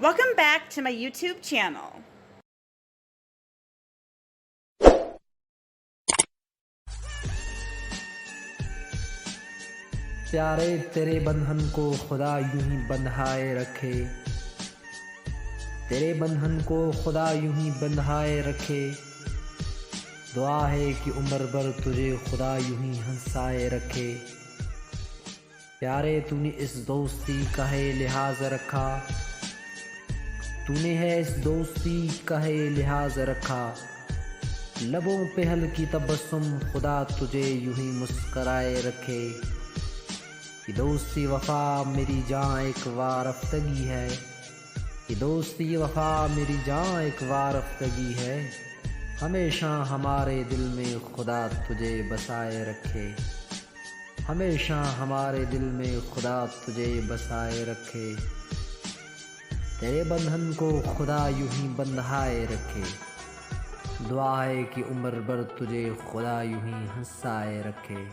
Welcome back to my YouTube channel. प्यारे तेरे बंधन को खुदा यूं ही बंधाए रखे, तेरे बंधन को खुदा यूं ही बंधाए रखे। दुआ है कि उम्र भर तुझे खुदा यूं ही हंसाए रखे। प्यारे तूने इस दोस्ती का है लिहाज रखा, तूने है इस दोस्ती का है लिहाज रखा। लबों पे हल्की तबस्सुम खुदा तुझे यूं ही मुस्कराए रखे। ये दोस्ती वफा मेरी जान एक वारफ्तगी है, ये दोस्ती वफा मेरी जान एक वारफ्तगी है। हमेशा हमारे दिल में खुदा तुझे बसाए रखे, हमेशा हमारे दिल में खुदा तुझे बसाए रखे। तेरे बंधन को खुदा यूं ही बंधाए रखे। दुआ है कि उम्र भर तुझे खुदा यूं ही हंसाए रखे।